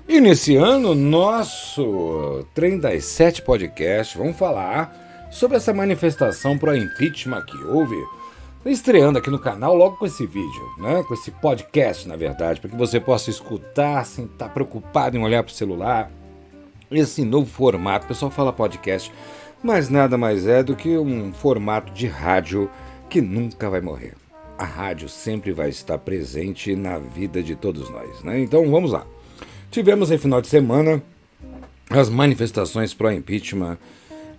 Iniciando nosso Trem das Sete podcast, vamos falar sobre essa manifestação pro impeachment que houve, estreando aqui no canal logo com esse vídeo, né? Com esse podcast, na verdade, para que você possa escutar sem estar preocupado em olhar para o celular. Esse novo formato, o pessoal fala podcast, mas nada mais é do que um formato de rádio que nunca vai morrer. A rádio sempre vai estar presente na vida de todos nós, né? Então vamos lá. Tivemos em final de semana as manifestações pró-impeachment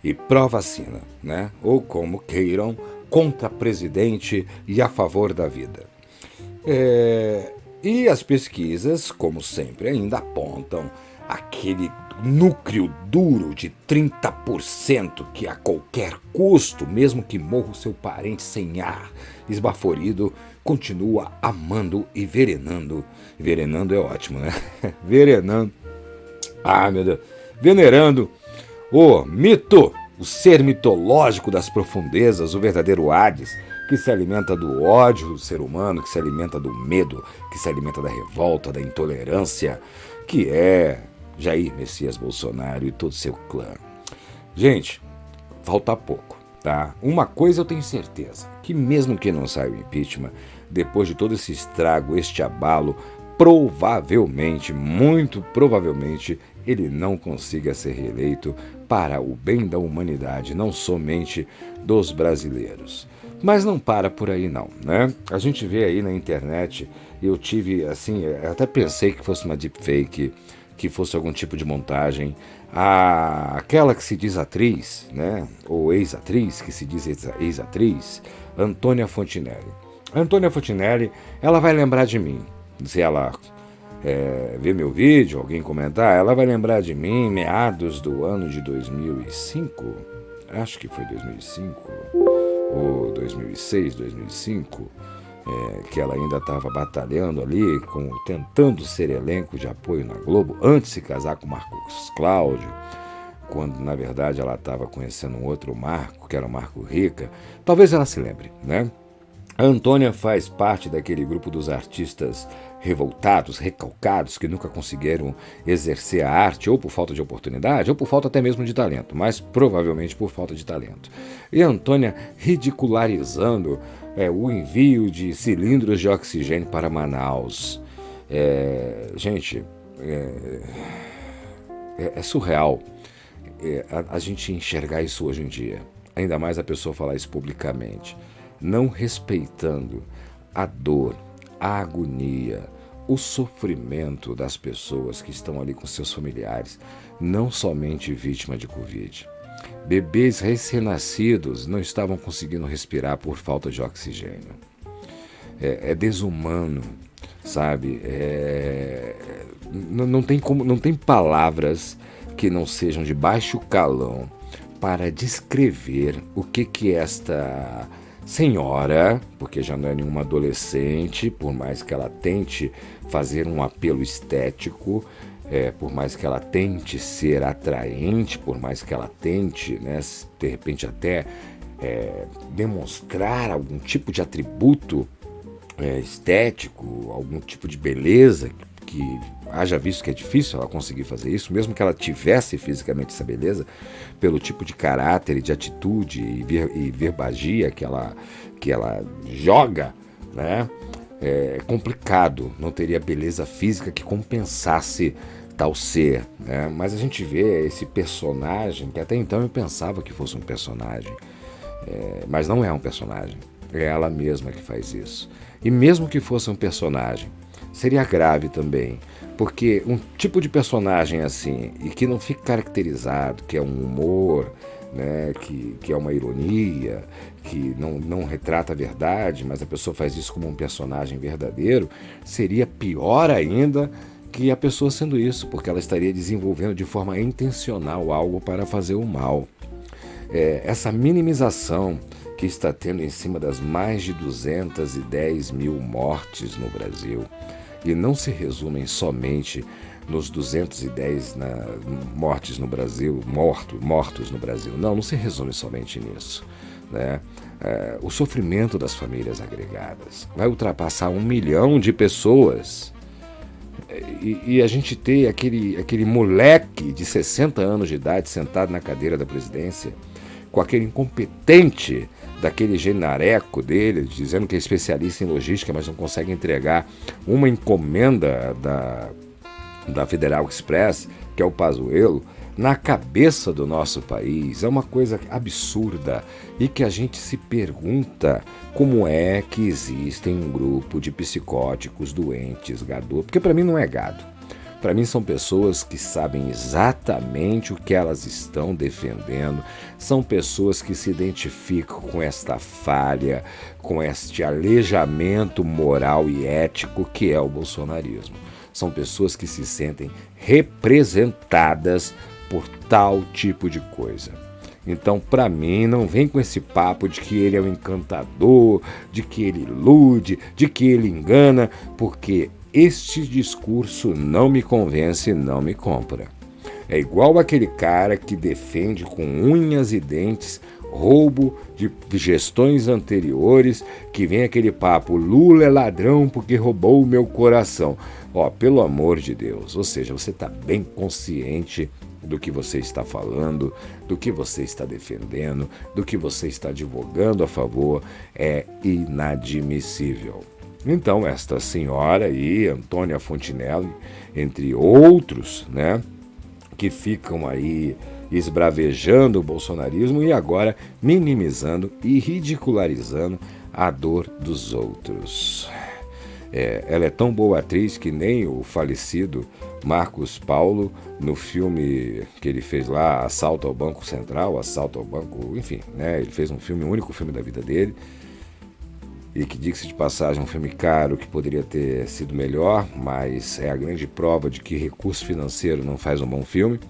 e pró-vacina, né? Ou como queiram, contra presidente e a favor da vida. E as pesquisas, como sempre, ainda apontam aquele núcleo duro de 30% que a qualquer custo, mesmo que morra o seu parente sem ar, esbaforido, continua amando e venerando. Venerando é ótimo, né? Venerando. Ah, meu Deus. Venerando o mito, o ser mitológico das profundezas, o verdadeiro Hades, que se alimenta do ódio do ser humano, que se alimenta do medo, que se alimenta da revolta, da intolerância, que é Jair Messias Bolsonaro e todo seu clã. Gente, falta pouco, tá? Uma coisa eu tenho certeza, que mesmo que não saia o impeachment, depois de todo esse estrago, este abalo, provavelmente, muito provavelmente, ele não consiga ser reeleito para o bem da humanidade, não somente dos brasileiros. Mas não para por aí não, né? A gente vê aí na internet, eu tive, assim, eu até pensei que fosse uma deepfake, que fosse algum tipo de montagem. Aquela que se diz atriz, né? Ou ex-atriz, que se diz ex-atriz, Antônia Fontinelli. Antônia Fontinelli, ela vai lembrar de mim. Se ela ver meu vídeo, alguém comentar, ela vai lembrar de mim meados do ano de 2005. Acho que foi 2005 ou 2006, 2005. Que ela ainda estava batalhando ali, tentando ser elenco de apoio na Globo, antes de se casar com Marcos Cláudio, quando na verdade ela estava conhecendo um outro Marco, que era o Marco Rica. Talvez ela se lembre, né? A Antônia faz parte daquele grupo dos artistas revoltados, recalcados, que nunca conseguiram exercer a arte, ou por falta de oportunidade, ou por falta até mesmo de talento, mas provavelmente por falta de talento. E a Antônia ridicularizando o envio de cilindros de oxigênio para Manaus. Gente, é surreal a gente enxergar isso hoje em dia. Ainda mais a pessoa falar isso publicamente. Não respeitando a dor, a agonia, o sofrimento das pessoas que estão ali com seus familiares, não somente vítima de Covid. Bebês recém-nascidos não estavam conseguindo respirar por falta de oxigênio. É desumano, sabe? Não tem palavras que não sejam de baixo calão para descrever o que esta senhora, porque já não é nenhuma adolescente, por mais que ela tente fazer um apelo estético, por mais que ela tente ser atraente, por mais que ela tente, né, de repente até demonstrar algum tipo de atributo estético, algum tipo de beleza, que haja visto que é difícil ela conseguir fazer isso, mesmo que ela tivesse fisicamente essa beleza, pelo tipo de caráter e de atitude e verbagia que ela joga, né? É complicado, não teria beleza física que compensasse tal ser, né? Mas a gente vê esse personagem, que até então eu pensava que fosse um personagem, mas não é um personagem, é ela mesma que faz isso. E mesmo que fosse um personagem, seria grave também, porque um tipo de personagem assim, e que não fica caracterizado, que é um humor, né, que é uma ironia, que não retrata a verdade, mas a pessoa faz isso como um personagem verdadeiro, seria pior ainda que a pessoa sendo isso, porque ela estaria desenvolvendo de forma intencional algo para fazer o mal. Essa minimização que está tendo em cima das mais de 210 mil mortes no Brasil, e não se resumem somente nos 210 mortes no Brasil, mortos no Brasil. Não se resume somente nisso, né? O sofrimento das famílias agregadas vai ultrapassar 1 milhão de pessoas. e a gente ter aquele moleque de 60 anos de idade sentado na cadeira da presidência, com aquele incompetente daquele genareco dele, dizendo que é especialista em logística, mas não consegue entregar uma encomenda da Federal Express, que é o Pazuello, na cabeça do nosso país. É uma coisa absurda e que a gente se pergunta como é que existem um grupo de psicóticos doentes, gado, porque para mim não é gado. Para mim são pessoas que sabem exatamente o que elas estão defendendo, são pessoas que se identificam com esta falha, com este aleijamento moral e ético que é o bolsonarismo. São pessoas que se sentem representadas por tal tipo de coisa. Então, para mim, não vem com esse papo de que ele é um encantador, de que ele ilude, de que ele engana, porque este discurso não me convence, não me compra. É igual aquele cara que defende com unhas e dentes roubo de gestões anteriores, que vem aquele papo, Lula é ladrão porque roubou o meu coração. Ó, pelo amor de Deus, ou seja, você está bem consciente do que você está falando, do que você está defendendo, do que você está advogando a favor, é inadmissível. Então, esta senhora aí, Antônia Fontinelli, entre outros, né, que ficam aí esbravejando o bolsonarismo e agora minimizando e ridicularizando a dor dos outros. Ela é tão boa atriz que nem o falecido Marcos Paulo, no filme que ele fez lá, Assalto ao Banco Central, Assalto ao Banco, enfim, né? Ele fez um filme, o único filme da vida dele, e que, diga-se de passagem, um filme caro que poderia ter sido melhor, mas é a grande prova de que recurso financeiro não faz um bom filme.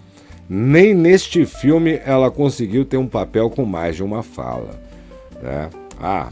Nem neste filme ela conseguiu ter um papel com mais de uma fala, né?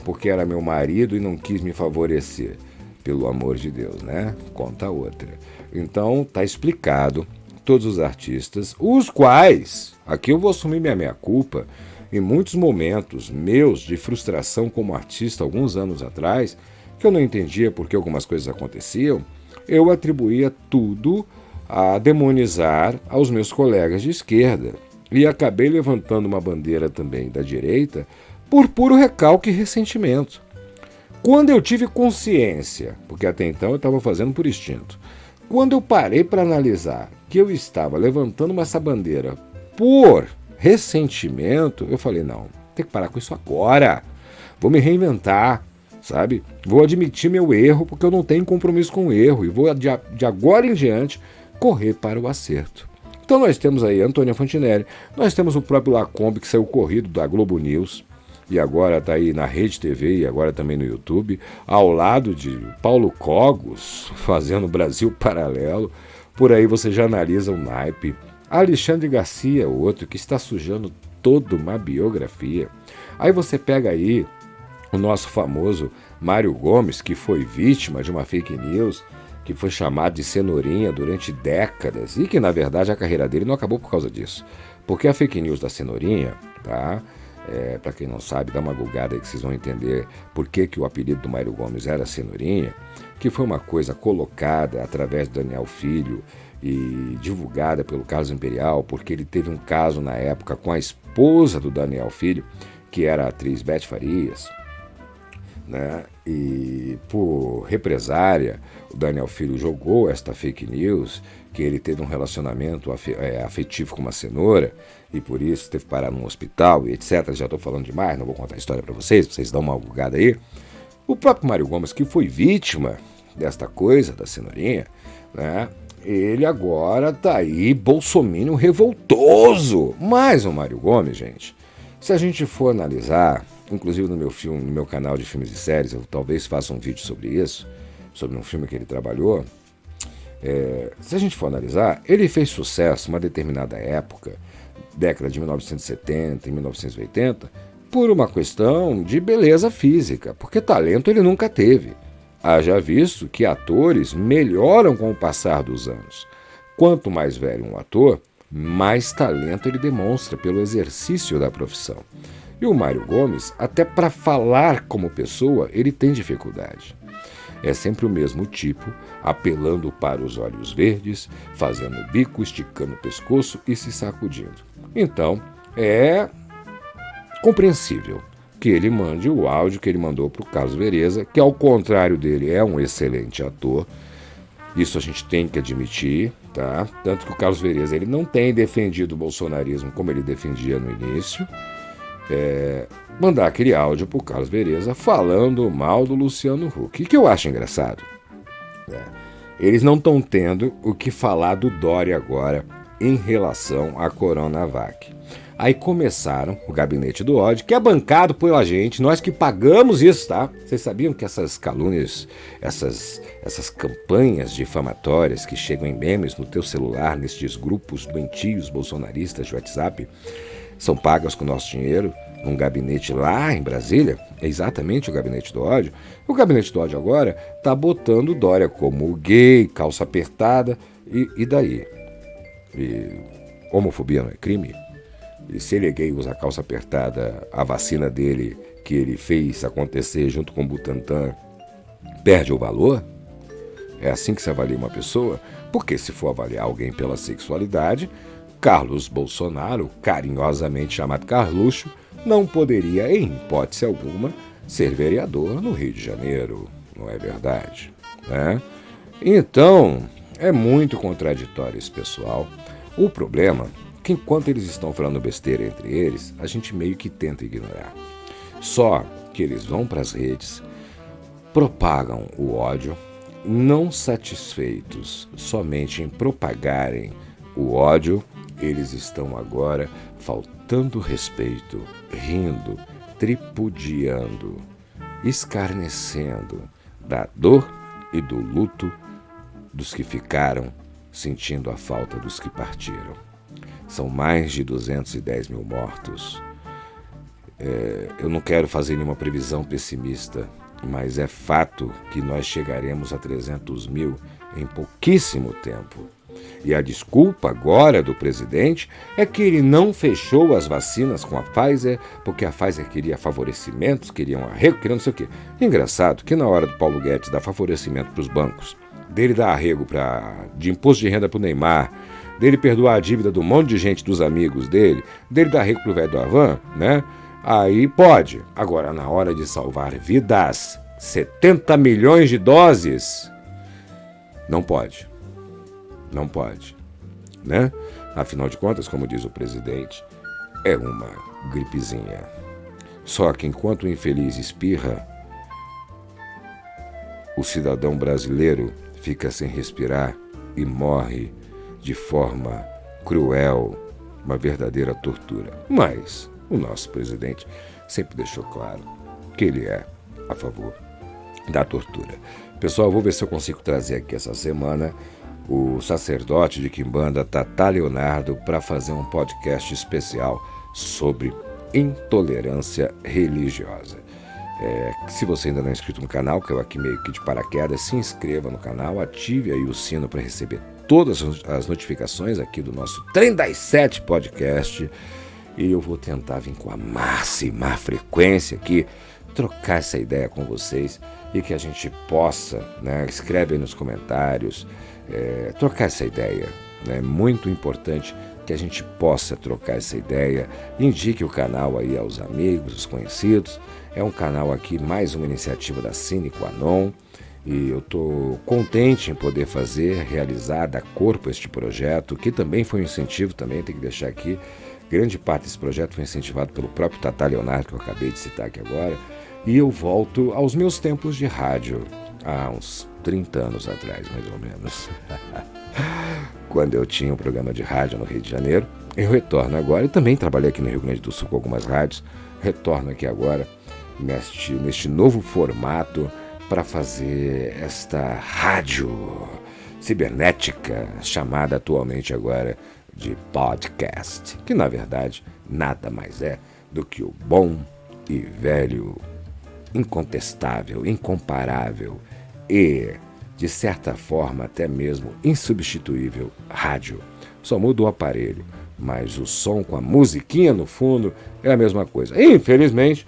Porque era meu marido e não quis me favorecer. Pelo amor de Deus, né? Conta outra. Então, tá explicado, todos os artistas, os quais, aqui eu vou assumir minha meia-culpa, em muitos momentos meus de frustração como artista, alguns anos atrás, que eu não entendia por que algumas coisas aconteciam, eu atribuía tudo a demonizar aos meus colegas de esquerda. E acabei levantando uma bandeira também da direita por puro recalque e ressentimento. Quando eu tive consciência, porque até então eu estava fazendo por instinto, quando eu parei para analisar que eu estava levantando essa bandeira por ressentimento, eu falei, não, tem que parar com isso agora, vou me reinventar, sabe? Vou admitir meu erro, porque eu não tenho compromisso com o erro, e vou de agora em diante correr para o acerto. Então nós temos aí Antônia Fontinelli, nós temos o próprio Lacombe, que saiu corrido da Globo News, e agora está aí na Rede TV e agora também no YouTube, ao lado de Paulo Cogos, fazendo Brasil Paralelo. Por aí você já analisa o naipe. Alexandre Garcia, outro que está sujando toda uma biografia. Aí você pega aí o nosso famoso Mário Gomes, que foi vítima de uma fake news, que foi chamado de cenourinha durante décadas e que, na verdade, a carreira dele não acabou por causa disso. Porque a fake news da cenourinha, tá? Para quem não sabe, dá uma gulgada aí que vocês vão entender por que o apelido do Mário Gomes era Cenourinha, que foi uma coisa colocada através do Daniel Filho e divulgada pelo Carlos Imperial, porque ele teve um caso na época com a esposa do Daniel Filho, que era a atriz Beth Farias, né? E por represária, o Daniel Filho jogou esta fake news, que ele teve um relacionamento afetivo com uma cenoura, e por isso teve que parar num hospital, e etc. Já estou falando demais, não vou contar a história para vocês dão uma bugada aí. O próprio Mário Gomes, que foi vítima desta coisa, da cenourinha, né? Ele agora tá aí, bolsominion revoltoso. Mas o Mário Gomes, gente, se a gente for analisar, inclusive no meu canal de filmes e séries, eu talvez faça um vídeo sobre isso, sobre um filme que ele trabalhou. Se a gente for analisar, ele fez sucesso em uma determinada época, década de 1970 e 1980, por uma questão de beleza física, porque talento ele nunca teve. Haja visto que atores melhoram com o passar dos anos. Quanto mais velho um ator, mais talento ele demonstra pelo exercício da profissão. E o Mário Gomes, até para falar como pessoa, ele tem dificuldade. É sempre o mesmo tipo, apelando para os olhos verdes, fazendo bico, esticando o pescoço e se sacudindo. Então, é compreensível que ele mande o áudio que ele mandou para o Carlos Vereza, que ao contrário dele é um excelente ator. Isso a gente tem que admitir, tá? Tanto que o Carlos Vereza ele não tem defendido o bolsonarismo como ele defendia no início. Mandar aquele áudio pro Carlos Vereza falando mal do Luciano Huck. Que eu acho engraçado. Eles não estão tendo o que falar do Dória agora em relação à Coronavac. Aí começaram o Gabinete do Ódio, que é bancado por a gente, nós que pagamos isso, tá? Vocês sabiam que essas calúnias, essas campanhas difamatórias que chegam em memes no teu celular, nestes grupos doentios bolsonaristas de WhatsApp, são pagas com o nosso dinheiro, num gabinete lá em Brasília? É exatamente o Gabinete do Ódio. O Gabinete do Ódio agora tá botando o Dória como gay, calça apertada, e daí? E homofobia não é crime? E se ele é gay, usa calça apertada, a vacina dele, que ele fez acontecer junto com o Butantan, perde o valor? É assim que se avalia uma pessoa? Porque se for avaliar alguém pela sexualidade, Carlos Bolsonaro, carinhosamente chamado Carluxo, não poderia, em hipótese alguma, ser vereador no Rio de Janeiro. Não é verdade? Né? Então, é muito contraditório esse pessoal. O problema que enquanto eles estão falando besteira entre eles, a gente meio que tenta ignorar. Só que eles vão para as redes, propagam o ódio, não satisfeitos somente em propagarem o ódio, eles estão agora faltando respeito, rindo, tripudiando, escarnecendo da dor e do luto dos que ficaram, sentindo a falta dos que partiram. São mais de 210 mil mortos. Eu não quero fazer nenhuma previsão pessimista, mas é fato que nós chegaremos a 300 mil em pouquíssimo tempo. E a desculpa agora do presidente é que ele não fechou as vacinas com a Pfizer, porque a Pfizer queria favorecimentos, queria um arrego, queria não sei o quê. Engraçado que na hora do Paulo Guedes dar favorecimento para os bancos, dele dar arrego de imposto de renda para o Neymar, dele perdoar a dívida de um monte de gente, dos amigos dele dar arrego pro velho do Havan, né? Aí pode. Agora, na hora de salvar vidas, 70 milhões de doses, não pode. Não pode, né? Afinal de contas, como diz o presidente, é uma gripezinha. Só que enquanto o infeliz espirra, o cidadão brasileiro fica sem respirar e morre de forma cruel, uma verdadeira tortura. Mas o nosso presidente sempre deixou claro que ele é a favor da tortura. Pessoal, vou ver se eu consigo trazer aqui essa semana o sacerdote de Quimbanda, Tata Leonardo, para fazer um podcast especial sobre intolerância religiosa. Se você ainda não é inscrito no canal, que eu aqui meio que de paraquedas, se inscreva no canal, ative aí o sino para receber todas as notificações aqui do nosso 37 podcast, e eu vou tentar vir com a máxima frequência aqui, trocar essa ideia com vocês e que a gente possa, né, escreve aí nos comentários, trocar essa ideia. É muito importante que a gente possa trocar essa ideia. Indique o canal aí aos amigos, aos conhecidos. É um canal aqui, mais uma iniciativa da Sine Qua Non, e eu estou contente em poder realizar, dar corpo a este projeto, que também foi um incentivo, também tem que deixar aqui, grande parte desse projeto foi incentivado pelo próprio Tata Leonardo, que eu acabei de citar aqui agora, e eu volto aos meus tempos de rádio, há uns 30 anos atrás, mais ou menos. Quando eu tinha um programa de rádio no Rio de Janeiro, eu retorno agora, e também trabalhei aqui no Rio Grande do Sul com algumas rádios, retorno aqui agora, neste novo formato, para fazer esta rádio cibernética, chamada atualmente agora de podcast, que na verdade nada mais é do que o bom e velho, incontestável, incomparável e, de certa forma, até mesmo insubstituível rádio. Só muda o aparelho, mas o som com a musiquinha no fundo é a mesma coisa. Infelizmente,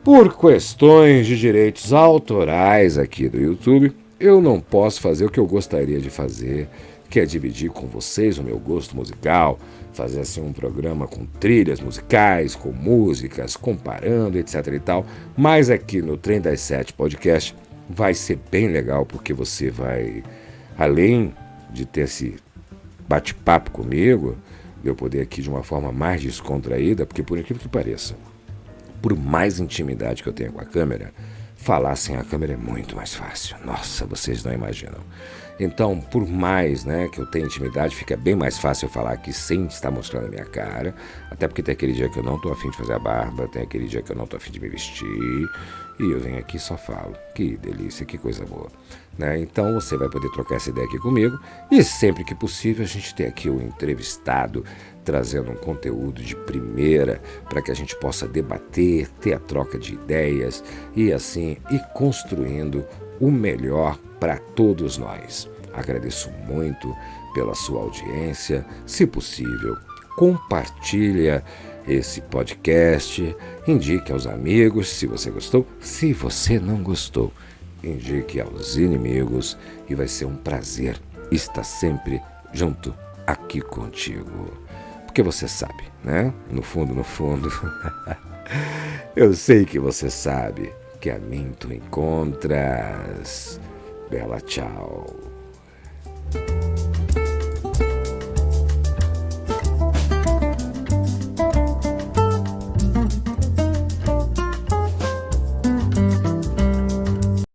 Por questões de direitos autorais aqui do YouTube, eu não posso fazer o que eu gostaria de fazer, que é dividir com vocês o meu gosto musical, fazer assim um programa com trilhas musicais, com músicas, comparando, etc e tal. Mas aqui no Trem das Sete Podcast vai ser bem legal, porque você vai, além de ter esse bate-papo comigo, eu poder aqui de uma forma mais descontraída, porque por incrível que pareça, por mais intimidade que eu tenha com a câmera, falar sem a câmera é muito mais fácil. Nossa, vocês não imaginam. Então, por mais que eu tenha intimidade, fica bem mais fácil eu falar aqui sem estar mostrando a minha cara. Até porque tem aquele dia que eu não estou afim de fazer a barba, tem aquele dia que eu não estou afim de me vestir. E eu venho aqui e só falo. Que delícia, que coisa boa. Então você vai poder trocar essa ideia aqui comigo. E sempre que possível a gente tem aqui o entrevistado trazendo um conteúdo de primeira para que a gente possa debater, ter a troca de ideias e assim ir construindo o melhor para todos nós. Agradeço muito pela sua audiência. Se possível, compartilha esse podcast, indique aos amigos se você gostou. Se você não gostou, indique aos inimigos e vai ser um prazer estar sempre junto aqui contigo. Porque você sabe, No fundo, eu sei que você sabe que a mim tu encontras. Bela tchau.